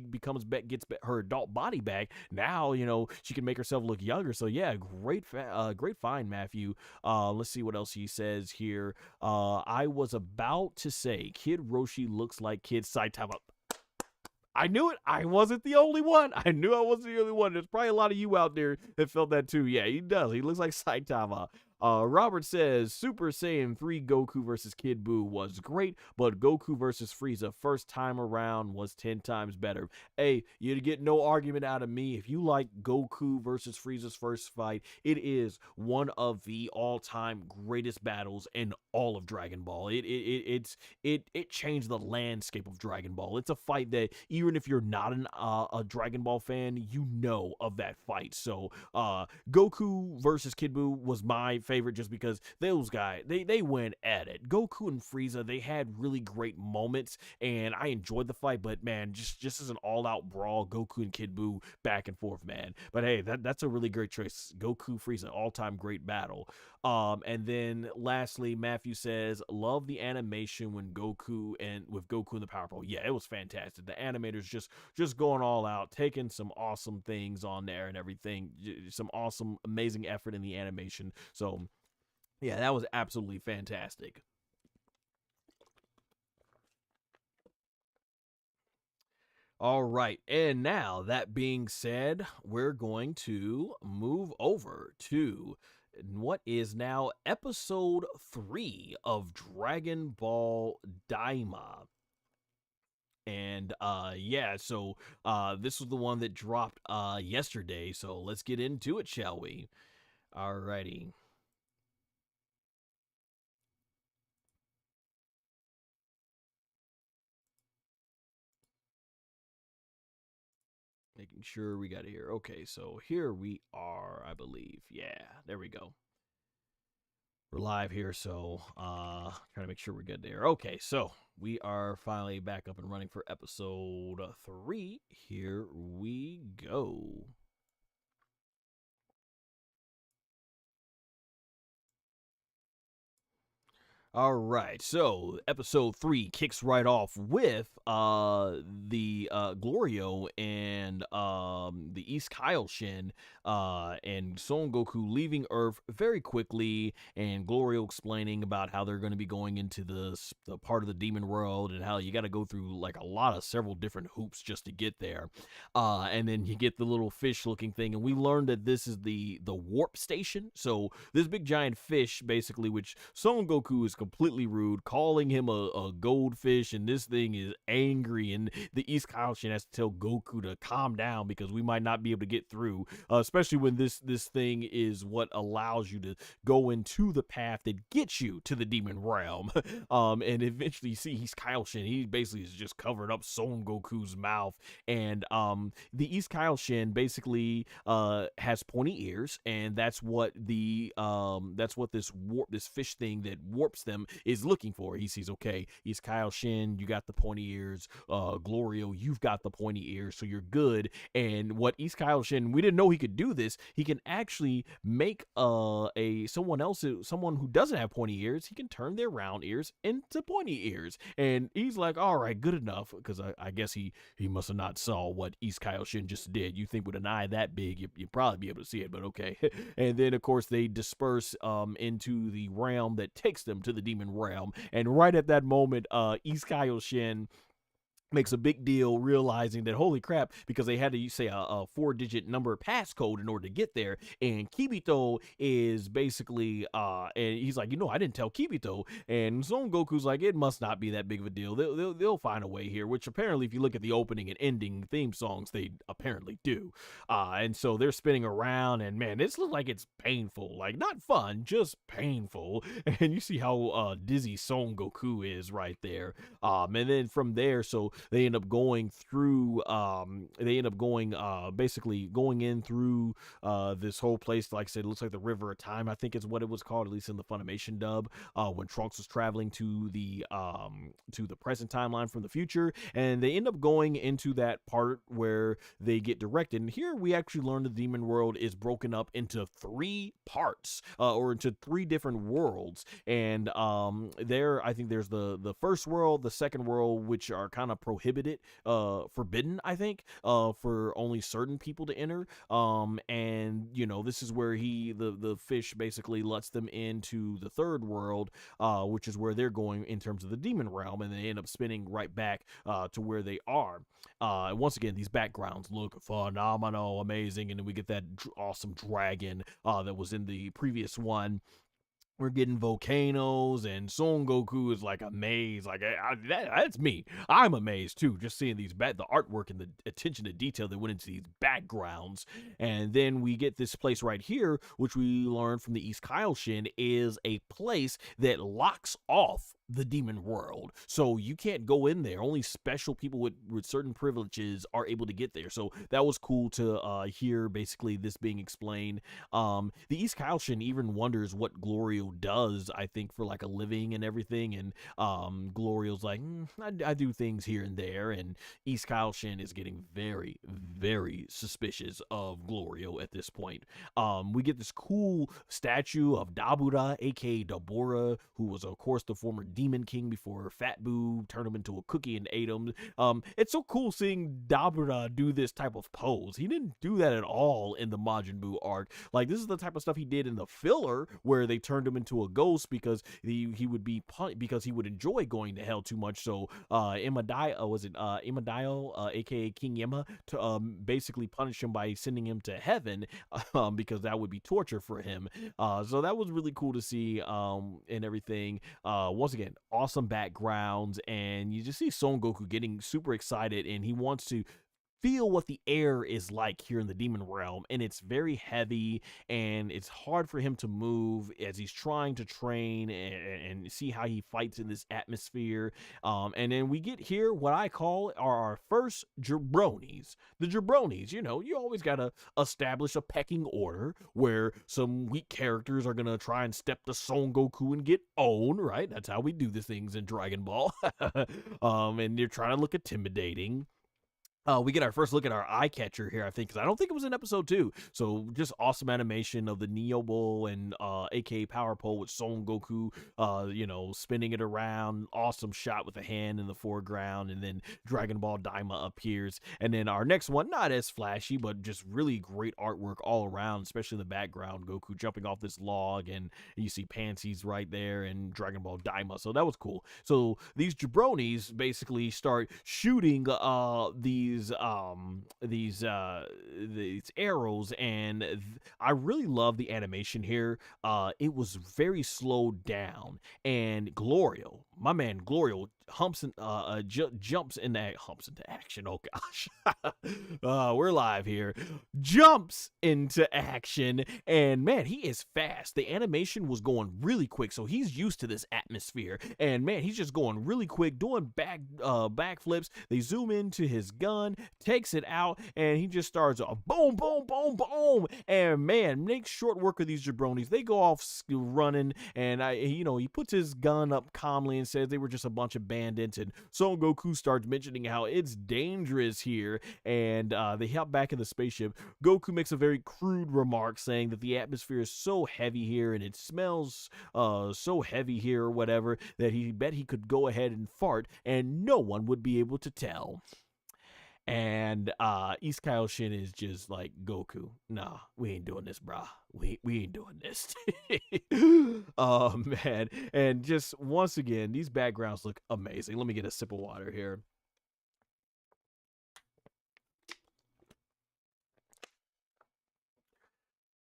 gets her adult body back, now, she can make herself look younger. So yeah, great find, Matthew. Let's see what else he says here. I was about to say Kid Roshi looks like Kid Saitama. I knew it. I wasn't the only one. I knew I wasn't the only one. There's probably a lot of you out there that felt that too. Yeah, he does. He looks like Saitama. Robert says Super Saiyan 3 Goku versus Kid Buu was great, but Goku versus Frieza first time around was 10 times better. Hey, you get no argument out of me. If you like Goku versus Frieza's first fight, it is one of the all-time greatest battles in all of Dragon Ball. It changed the landscape of Dragon Ball. It's a fight that even if you're not a Dragon Ball fan, you know of that fight. So Goku versus Kid Buu was my favorite just because those guys they went at it. Goku and Frieza, they had really great moments and I enjoyed the fight, but man, just as an all-out brawl, Goku and Kid Buu back and forth, man. But hey, that's a really great choice. Goku Frieza, all-time great battle. And then lastly, Matthew says, love the animation when Goku and with Goku and the Power Pole. Yeah, it was fantastic. The animators just going all out, taking some awesome things on there and everything. Some awesome, amazing effort in the animation. So yeah, that was absolutely fantastic. All right. And now, that being said, we're going to move over to what is now episode 3 of Dragon Ball Daima. And yeah, so this was the one that dropped yesterday. So let's get into it, shall we? Alrighty. Making sure we got it here. Okay, so here we are, I believe. Yeah, there we go. We're live here, so trying to make sure we're good there. Okay, so we are finally back up and running for episode 3. Here we go. All right, so episode 3 kicks right off with the Glorio and the East Kaioshin and Son Goku leaving Earth very quickly, and Glorio explaining about how they're going to be going into the part of the demon world and how you got to go through like a lot of several different hoops just to get there. And then you get the little fish looking thing, and we learned that this is the warp station. So this big giant fish, basically, which Son Goku is completely rude, calling him a goldfish, and this thing is angry, and the East Kaioshin has to tell Goku to calm down because we might not be able to get through, especially when this thing is what allows you to go into the path that gets you to the demon realm. And eventually you see East Kaioshin, he basically is just covering up Son Goku's mouth, and the East Kaioshin basically has pointy ears, and that's what this fish thing that warps them is looking for. He sees, okay, East Kaioshin, you got the pointy ears. Glorio, you've got the pointy ears, so you're good. And what East Kaioshin, we didn't know he could do this. He can actually make someone who doesn't have pointy ears. He can turn their round ears into pointy ears, and he's like, all right, good enough, because I guess he must have not saw what East Kaioshin just did. You think with an eye that big, you'd probably be able to see it, but okay. And then of course they disperse into the realm that takes them to the demon realm, and right at that moment, East Kaioshin makes a big deal realizing that holy crap, because they had to say a 4-digit number passcode in order to get there, and Kibito is basically and he's like, I didn't tell Kibito, and Son Goku's like, it must not be that big of a deal, they'll find a way here, which apparently if you look at the opening and ending theme songs, they apparently do. And so they're spinning around, and man, this looks like it's painful, like not fun, just painful. And you see how dizzy Son Goku is right there. And then from there, so they end up going through basically going in through this whole place. Like I said, it looks like the River of Time, I think is what it was called, at least in the Funimation dub, when Trunks was traveling to the present timeline from the future, and they end up going into that part where they get directed. And here we actually learn the demon world is broken up into 3 parts, or into 3 different worlds. And there, I think there's the first world, the second world, which are kind of prohibited, forbidden, I think, for only certain people to enter. And this is where the fish basically lets them into the third world, which is where they're going in terms of the demon realm, and they end up spinning right back to where they are. Once again, these backgrounds look phenomenal, amazing, and then we get that awesome dragon that was in the previous one. we're getting volcanoes, and Son Goku is like amazed. Like that's me. I'm amazed too, just seeing the artwork and the attention to detail that went into these backgrounds. And then we get this place right here, which we learned from the East Kaioshin, is a place that locks off the demon world, so you can't go in there. Only special people with certain privileges are able to get there. So that was cool to hear basically this being explained. The East Kaioshin even wonders what Glorio does, I think, for like a living and everything. And Glorio's like, I do things here and there. And East Kaioshin is getting very, very suspicious of Glorio at this point. We get this cool statue of Dabura, aka Dabura, who was, of course, the former Demon King before Fat Boo turned him into a cookie and ate him. It's so cool seeing Dabura do this type of pose. He didn't do that at all in the Majin Buu arc. Like, this is the type of stuff he did in the filler, where they turned him into a ghost because he would be because he would enjoy going to hell too much. So Imadaio, aka King Yema, to basically punish him by sending him to heaven, because that would be torture for him. So that was really cool to see, and everything. Once again, awesome backgrounds, and you just see Son Goku getting super excited, and he wants to feel what the air is like here in the demon realm. And it's very heavy, and it's hard for him to move as he's trying to train and see how he fights in this atmosphere. And then we get here what I call our first jabronis. The jabronis, you always gotta establish a pecking order where some weak characters are gonna try and step to Son Goku and get owned, right? That's how we do the things in Dragon Ball. And they're trying to look intimidating. We get our first look at our eye catcher here, I think, because I don't think it was in episode 2. So just awesome animation of the Neo Bowl and aka Power Pole with Son Goku, spinning it around. Awesome shot with the hand in the foreground, and then Dragon Ball Daima appears. And then our next one, not as flashy, but just really great artwork all around, especially in the background. Goku jumping off this log, and you see Pansies right there, and Dragon Ball Daima. So that was cool. So these jabronis basically start shooting these arrows, and I really love the animation here. It was very slowed down, and Glorio, my man Glorio, jumps into action. Oh gosh, we're live here. Jumps into action, and man, he is fast. The animation was going really quick, so he's used to this atmosphere, and man, he's just going really quick, doing backflips. They zoom into his gun, takes it out, and he just starts a boom, boom, boom, boom, and man, makes short work of these jabronis. They go off running, and he puts his gun up calmly and says they were just a bunch of bandits. And Son Goku starts mentioning how it's dangerous here, and they hop back in the spaceship. Goku makes a very crude remark saying that the atmosphere is so heavy here, and it smells so heavy here or whatever, that he bet he could go ahead and fart and no one would be able to tell. And East Kaioshin is just like, Goku, nah, we ain't doing this, brah. We ain't doing this. Oh, man. And just once again, these backgrounds look amazing. Let me get a sip of water here.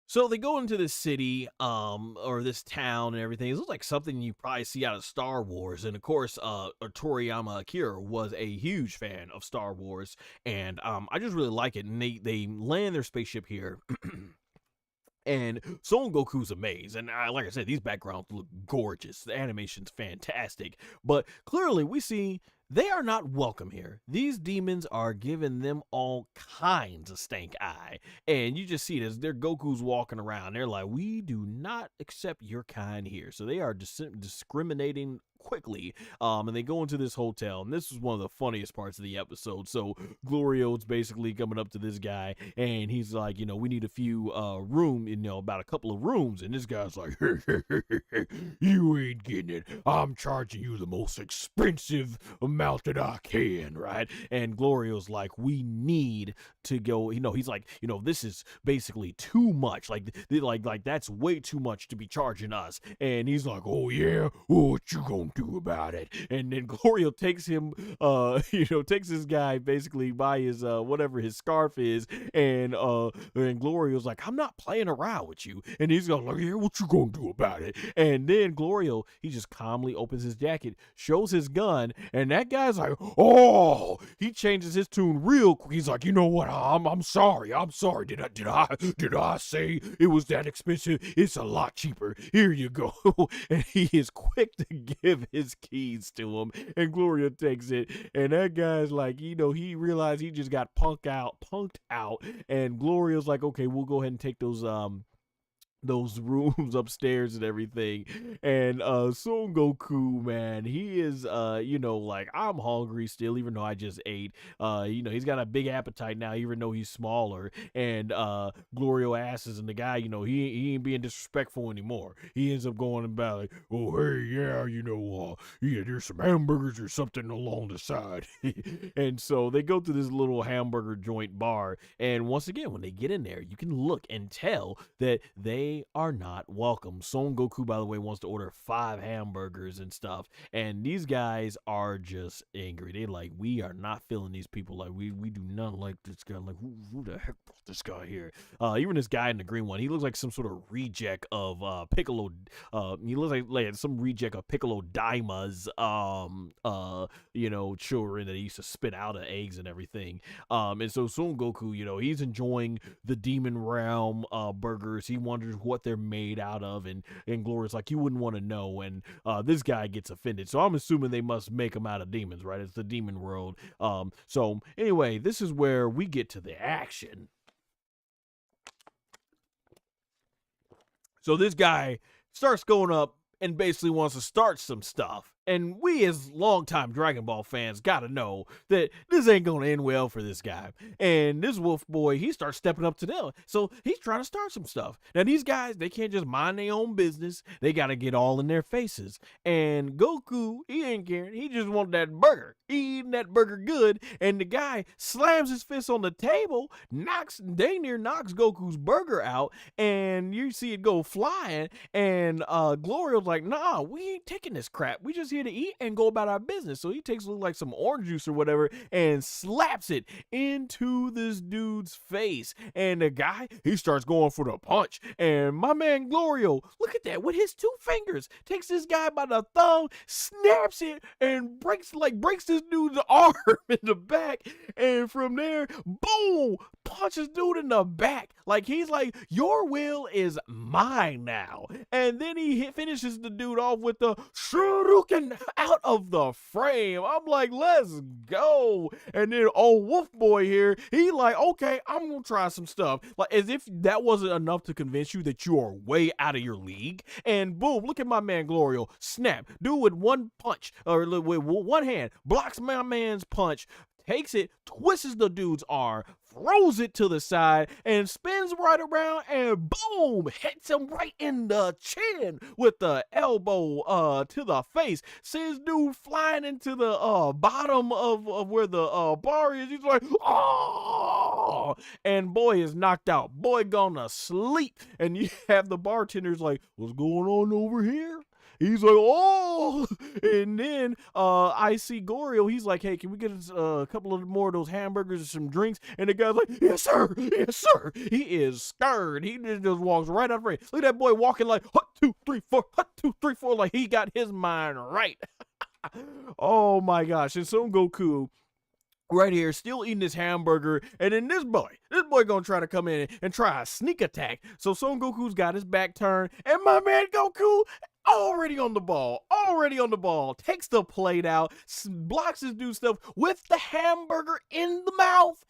So they go into this city, or this town and everything. It looks like something you probably see out of Star Wars. And of course, Toriyama Akira was a huge fan of Star Wars. And I just really like it. And they land their spaceship here. And Son Goku's amazed. And like I said, these backgrounds look gorgeous. The animation's fantastic. But clearly we see they are not welcome here. These demons are giving them all kinds of stank eye. And you just see this. They're Goku's walking around. They're like, we do not accept your kind here. So they are discriminating quickly. And they go into this hotel. And this is one of the funniest parts of the episode. So Glorio's basically coming up to this guy. And he's like, we need a few about a couple of rooms. And this guy's like, you ain't getting it. I'm charging you the most expensive amount that I can, right? And Glorio's like, we need to go, he's like, this is basically too much. Like that's way too much to be charging us. And he's like, oh yeah, what you gonna gonna do about it? And then Glorio takes him, takes this guy basically by his whatever his scarf is, and Glorio's like, I'm not playing around with you. And he's going like, yeah, what you gonna do about it? And then Glorio, he just calmly opens his jacket, shows his gun, and that guy's like, oh, he changes his tune real quick. He's like, you know what? I'm sorry. Did I say it was that expensive? It's a lot cheaper. Here you go. And he is quick to give his keys to him, and Glorio takes it, and that guy's like, he realized he just got punked out, and Glorio's like, okay, we'll go ahead and take those rooms upstairs and everything. And Son Goku, man, he is like, I'm hungry still, even though I just ate. He's got a big appetite now, even though he's smaller. And Glorio asks, and the guy, he ain't being disrespectful anymore. He ends up going about like, oh hey, yeah, there's some hamburgers or something along the side. And so they go to this little hamburger joint bar, and once again, when they get in there, you can look and tell that they are not welcome. Son Goku, by the way, wants to order 5 hamburgers and stuff, and these guys are just angry. They like, we are not feeling these people. Like, we do not like this guy. Like, who the heck brought this guy here? Even this guy in the green one, he looks like some sort of reject of Piccolo. He looks like some reject of Piccolo Daima's children that he used to spit out of eggs and everything. And so Son Goku, he's enjoying the demon realm burgers. He wonders what they're made out of, and Gloria's like, you wouldn't want to know. And this guy gets offended, so I'm assuming they must make them out of demons, right? It's the demon world. So anyway, this is where we get to the action. So this guy starts going up and basically wants to start some stuff. And we as longtime Dragon Ball fans gotta know that this ain't gonna end well for this guy. And this wolf boy, he starts stepping up to them. So he's trying to start some stuff. Now these guys, they can't just mind their own business. They gotta get all in their faces. And Goku, he ain't caring. He just wanted that burger. He eating that burger good. And the guy slams his fist on the table, knocks Goku's burger out. And you see it go flying. And Glorio's like, nah, we ain't taking this crap. We just here to eat and go about our business. So he takes like some orange juice or whatever and slaps it into this dude's face. And the guy, he starts going for the punch. And my man Glorio, look at that, with his 2 fingers, takes this guy by the thumb, snaps it, and breaks this dude's arm in the back. And from there, boom, punches dude in the back. Like, he's like, your will is mine now. And then he finishes the dude off with the shuriken out of the frame. I'm like, let's go. And then old wolf boy here, he like, okay, I'm gonna try some stuff. Like, as if that wasn't enough to convince you that you are way out of your league. And boom, look at my man Glorio, snap, dude with one punch, or with one hand, blocks my man's punch, takes it, twists the dude's arm, throws it to the side, and spins right around, and boom, hits him right in the chin with the elbow to the face. Sends dude flying into the bottom of where the bar is. He's like, oh, and boy is knocked out. Boy gonna sleep. And you have the bartenders like, what's going on over here? He's like, oh, and then I see Glorio. He's like, hey, can we get a couple of more of those hamburgers and some drinks? And the guy's like, yes, sir. Yes, sir. He is scared. He just walks right out of frame. Look at that boy walking like, hut, 2, 3, 4, hut, 2, 3, 4, like he got his mind right. Oh, my gosh. And Son Goku, right here, still eating this hamburger, and then this boy gonna try to come in and try a sneak attack. So Son Goku's got his back turned, and my man Goku already on the ball, takes the plate out, blocks his dude stuff with the hamburger in the mouth.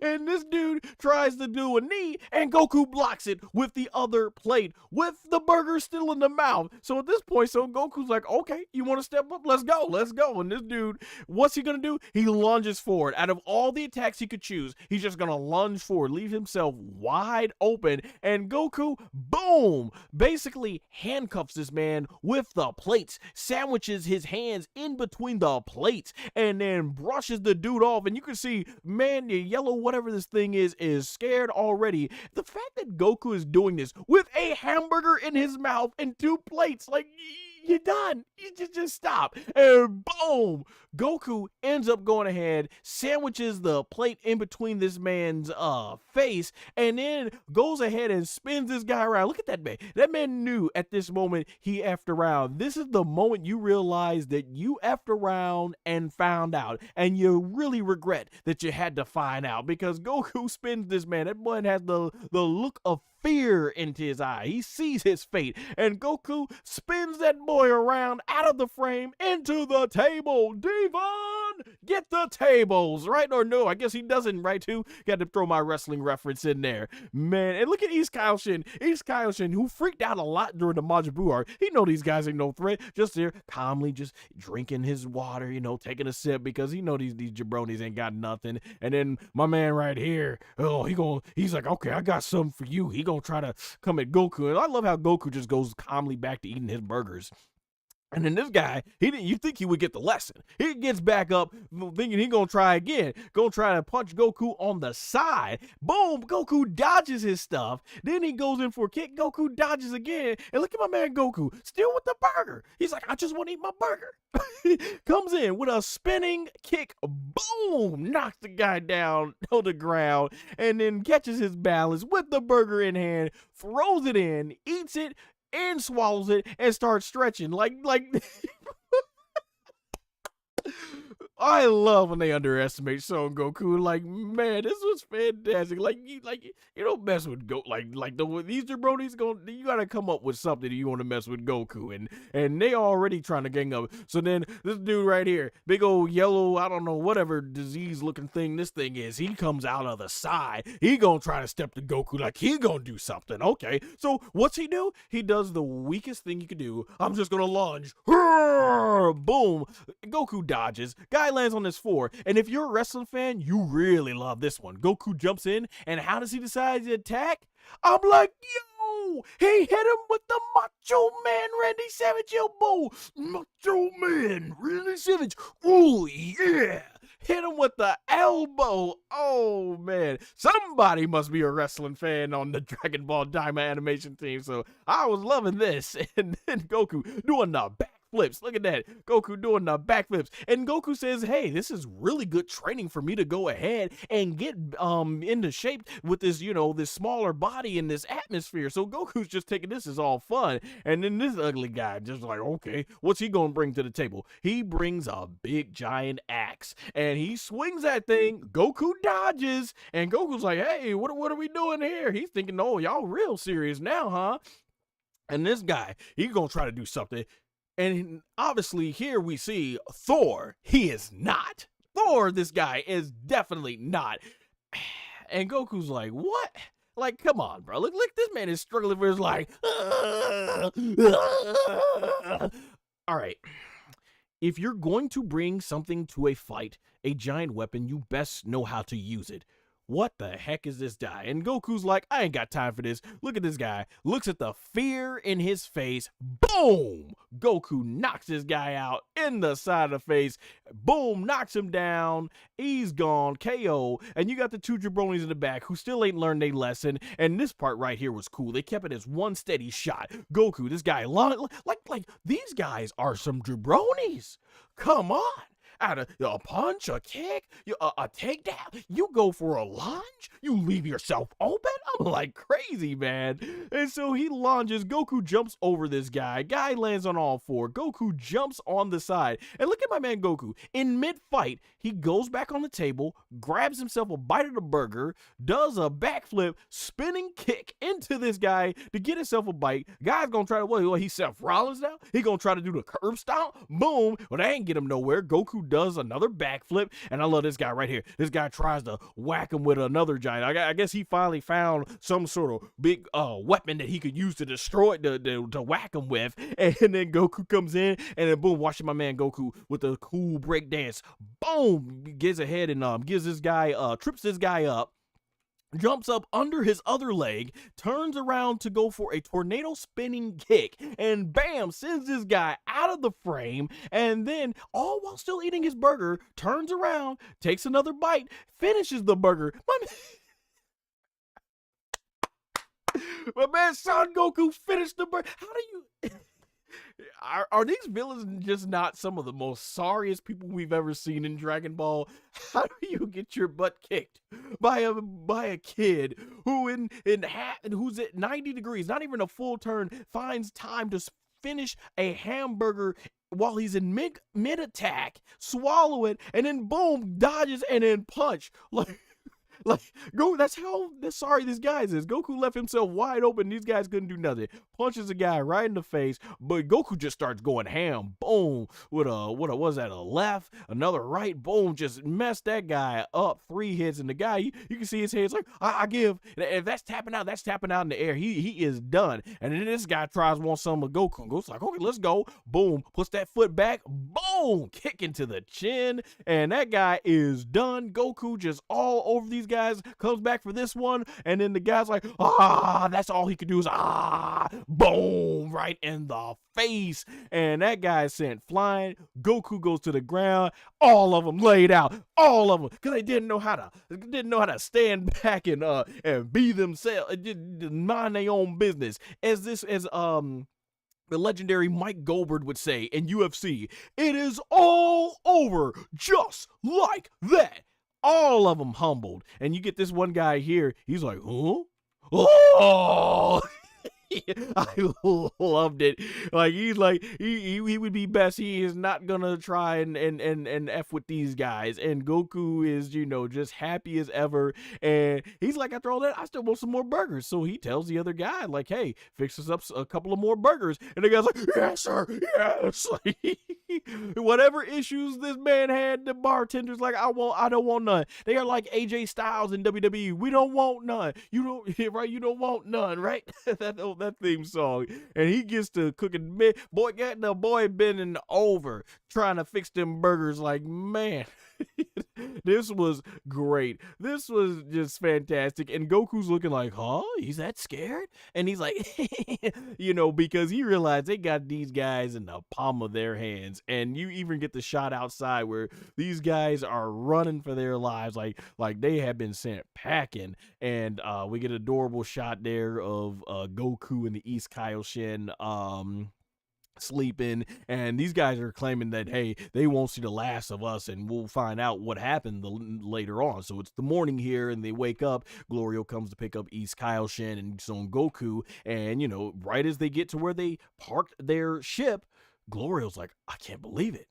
And this dude tries to do a knee, and Goku blocks it with the other plate, with the burger still in the mouth. So at this point, Son Goku's like, okay, you want to step up? Let's go. And this dude, what's he gonna do? He lunges forward. Out of all the attacks he could choose, he's just gonna lunge forward, leave himself wide open, and Goku, boom, basically handcuffs this man with the plates, sandwiches his hands in between the plates, and then brushes the dude off. And you can see, man, yellow whatever this thing is scared already. The fact that Goku is doing this with a hamburger in his mouth and 2 plates, like, you're done. You just stop. And boom, Goku ends up going ahead, sandwiches the plate in between this man's face, and then goes ahead and spins this guy around. Look at that man. That man knew at this moment he effed around. This is the moment you realize that you effed around and found out, and you really regret that you had to find out, because Goku spins this man. That boy has the look of fear into his eye. He sees his fate, and Goku spins that boy around out of the frame into the table. Devon, get the tables, right? Or no, I guess he doesn't, right? Too. Got to throw my wrestling reference in there, man. And look at East Kaioshin, who freaked out a lot during the Majin Buu arc. He know these guys ain't no threat. Just there, calmly, just drinking his water, you know, taking a sip, because he know these jabronis ain't got nothing. And then my man right here, he's like, okay, I got something for you. He gonna try to come at Goku, and I love how Goku just goes calmly back to eating his burgers. And then this guy, you think he would get the lesson. He gets back up thinking he gonna try again. Gonna try to punch Goku on the side. Boom, Goku dodges his stuff. Then he goes in for a kick. Goku dodges again. And look at my man Goku, still with the burger. He's like, I just want to eat my burger. Comes in with a spinning kick. Boom, knocks the guy down on the ground. And then catches his balance with the burger in hand. Throws it in, eats it, and swallows it and starts stretching like I love when they underestimate Son Goku. Like, man, this was fantastic. Like you don't mess with these jabronis. You gotta come up with something if you want to mess with Goku, and they already trying to gang up. So then this dude right here, big old yellow, I don't know, whatever disease looking thing this thing is, he comes out of the side. He gonna try to step to Goku like he gonna do something. Okay, so what's he do? He does the weakest thing you could do. I'm just gonna lunge. Boom. Goku dodges. Guy lands on his floor, and if you're a wrestling fan, you really love this one. Goku jumps in, and how does he decide to attack? I'm like, yo, he hit him with the Macho Man Randy Savage elbow. Macho Man Randy Savage. Oh yeah. Hit him with the elbow. Oh man, somebody must be a wrestling fan on the Dragon Ball Daima animation team. So I was loving this, and then Goku doing the back flips. Look at that. Goku doing the backflips. And Goku says, hey, this is really good training for me to go ahead and get into shape with this, this smaller body in this atmosphere. So Goku's just taking this as all fun. And then this ugly guy just like, okay, what's he gonna bring to the table? He brings a big giant axe and he swings that thing. Goku dodges and Goku's like, hey, what are we doing here? He's thinking, oh, y'all real serious now, huh? And this guy, he's gonna try to do something. And obviously here we see Thor. He is not. Thor, this guy, is definitely not. And Goku's like, what? Like, come on, bro. Look, this man is struggling for his life. All right. If you're going to bring something to a fight, a giant weapon, you best know how to use it. What the heck is this guy? And Goku's like, I ain't got time for this. Look at this guy. Looks at the fear in his face. Boom! Goku knocks this guy out in the side of the face. Boom! Knocks him down. He's gone. KO. And you got the two jabronis in the back who still ain't learned their lesson. And this part right here was cool. They kept it as one steady shot. Goku, this guy, like these guys are some jabronis. Come on. Out of a punch, a kick, a takedown, you go for a lunge, you leave yourself open. I'm like crazy, man. And so he lunges. Goku jumps over this guy. Guy lands on all four. Goku jumps on the side. And look at my man Goku. In mid-fight, he goes back on the table, grabs himself a bite of the burger, does a backflip, spinning kick into this guy to get himself a bite. Guy's gonna try to, he's Seth Rollins now? He gonna try to do the curb stomp? Boom. Well, that ain't get him nowhere. Goku does another backflip, and I love this guy right here. This guy tries to whack him with another giant. I guess he finally found some sort of big weapon that he could use to destroy it, to whack him with. And then Goku comes in, and then boom, watching my man Goku with a cool break dance. Boom, gets ahead and gives this guy trips this guy up. jumps up under his other leg, turns around to go for a tornado spinning kick, and bam, sends this guy out of the frame, and then, all while still eating his burger, turns around, takes another bite, finishes the burger. My man Son Goku finished the burger. How do you... Are these villains just not some of the most sorriest people we've ever seen in Dragon Ball? How do you get your butt kicked by a kid who who's at 90 degrees, not even a full turn, finds time to finish a hamburger while he's in mid attack, swallow it, and then boom, dodges and then punch like, go. That's how sorry this guy is. Goku left himself wide open. These guys couldn't do nothing. Punches a guy right in the face, but Goku just starts going ham. Boom, with a was that, a left, another right. Boom, just messed that guy up. 3 hits, and the guy, you can see his head's like, I give. If that's tapping out, in the air. He is done. And then this guy want some of Goku. Goku's like, okay, let's go. Boom, puts that foot back. Boom, kick into the chin, and that guy is done. Goku just all over these guys, comes back for this one, and then the guy's like, that's all he could do is boom, right in the face, and that guy is sent flying. Goku goes to the ground, all of them laid out, all of them, because they didn't know how to stand back and be themselves, mind their own business. As the legendary Mike Goldberg would say in UFC, it is all over just like that. All of them humbled. And you get this one guy here, he's like, huh? Oh! I loved it. Like, he's like, he would be best. He is not gonna try and F with these guys. And Goku is, just happy as ever. And he's like, after all that, I still want some more burgers. So he tells the other guy, like, hey, fix us up a couple of more burgers. And the guy's like, yes, sir, yes. Whatever issues this man had, the bartender's like, I don't want none. They are like AJ Styles in WWE. We don't want none. You don't want none, right? that theme song. And he gets to cooking. Boy, got the boy bending over trying to fix them burgers. Like, man. This was great. This was just fantastic. And Goku's looking like, huh? He's that scared? And he's like, because he realized they got these guys in the palm of their hands. And you even get the shot outside where these guys are running for their lives, like they have been sent packing. And we get an adorable shot there of Goku and the East Kaioshin sleeping, and these guys are claiming that, hey, they won't see the last of us, and we'll find out what happened later on. So it's the morning here, and they wake up. Glorio comes to pick up East Kaioshin and Son Goku, and right as they get to where they parked their ship, Glorio's like, I can't believe it,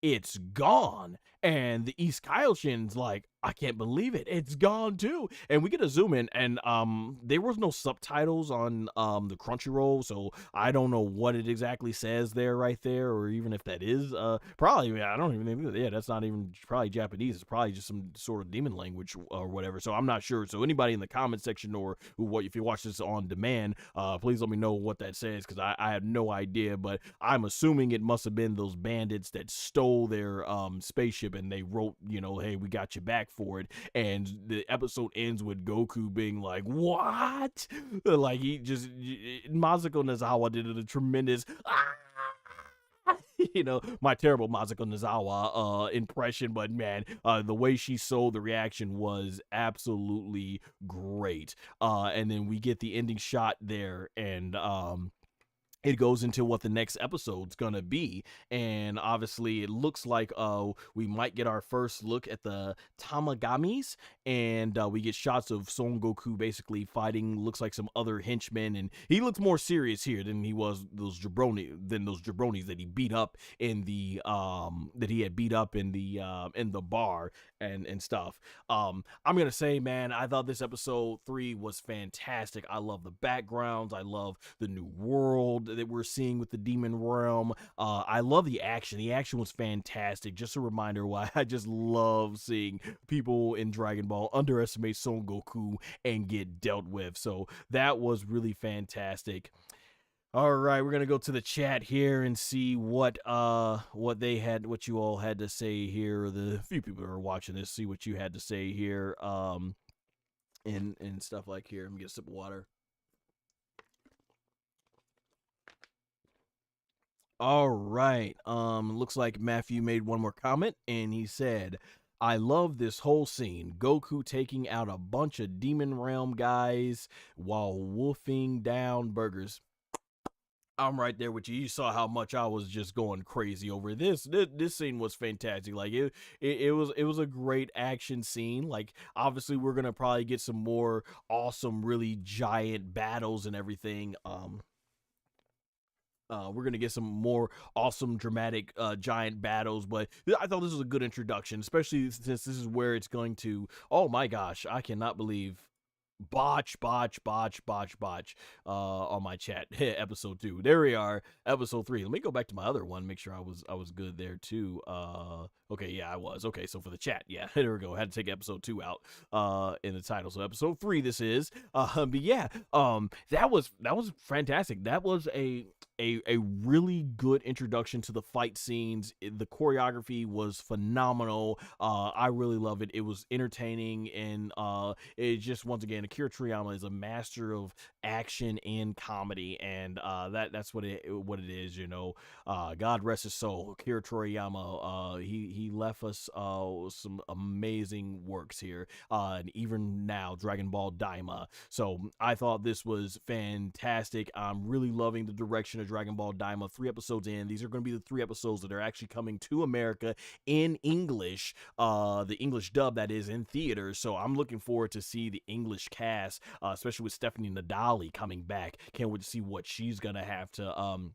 it's gone. And the East Kaioshin's like, I can't believe it, it's gone too. And we get a zoom in, and there was no subtitles on the Crunchyroll, so I don't know what it exactly says there, right there, or even if that is probably, I don't even think, yeah, that's not even probably Japanese. It's probably just some sort of demon language or whatever. So I'm not sure. So anybody in the comment section, or if you watch this on demand, please let me know what that says, because I have no idea. But I'm assuming it must have been those bandits that stole their spaceship, and they wrote, hey, we got you back for it. And the episode ends with Goku being like, what? Like, he just, Masako Nozawa did a tremendous my terrible Masako Nozawa impression, but man, the way she sold the reaction was absolutely great. And then we get the ending shot there, and it goes into what the next episode's gonna be, and obviously it looks like we might get our first look at the Tamagamis, and we get shots of Son Goku basically fighting, looks like some other henchmen, and he looks more serious here than he was those jabronis that he beat up in the in the bar and stuff. I'm gonna say, man, I thought this episode 3 was fantastic. I love the backgrounds, I love the new world that we're seeing with the demon realm. I love the action. The action was fantastic. Just a reminder why I just love seeing people in Dragon Ball underestimate Son Goku and get dealt with. So that was really fantastic. All right, we're gonna go to the chat here and see what you all had to say here. The few people who are watching this, see what you had to say here. and stuff like here. Let me get a sip of water. All right. Looks like Matthew made one more comment, and he said, "I love this whole scene. Goku taking out a bunch of Demon Realm guys while wolfing down burgers." I'm right there with you. You saw how much I was just going crazy over this. This scene was fantastic. Like it was a great action scene. Like obviously we're gonna probably get some more awesome, really giant battles and everything. We're gonna get some more awesome, dramatic, giant battles, but I thought this was a good introduction, especially since this is where it's going to. Oh my gosh, I cannot believe botch on my chat. Episode 2, there we are. Episode 3, let me go back to my other one, make sure I was good there too. Okay, yeah, I was okay. So for the chat, yeah, there we go. I had to take episode 2 out in the title, so episode 3 this is. But yeah, that was fantastic. That was a really good introduction to the fight scenes. The choreography was phenomenal. I really love it. It was entertaining, and it just, once again, Akira Toriyama is a master of action and comedy, and that's what it is. God rest his soul, Akira Toriyama. He left us some amazing works here, and even now Dragon Ball Daima. So I thought this was fantastic. I'm really loving the direction of Dragon Ball Daima. 3 episodes in. These are going to be the 3 episodes that are actually coming to America in English, the English dub, that is, in theaters. So I'm looking forward to see the English cast, especially with Stephanie Nadali coming back. Can't wait to see what she's gonna have to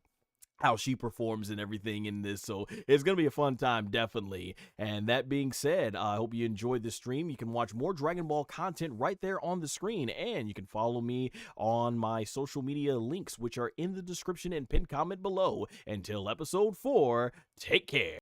how she performs and everything in this. So it's gonna be a fun time, definitely. And that being said, I hope you enjoyed this stream. You can watch more Dragon Ball content right there on the screen, and you can follow me on my social media links, which are in the description and pinned comment below. Until episode 4, take care.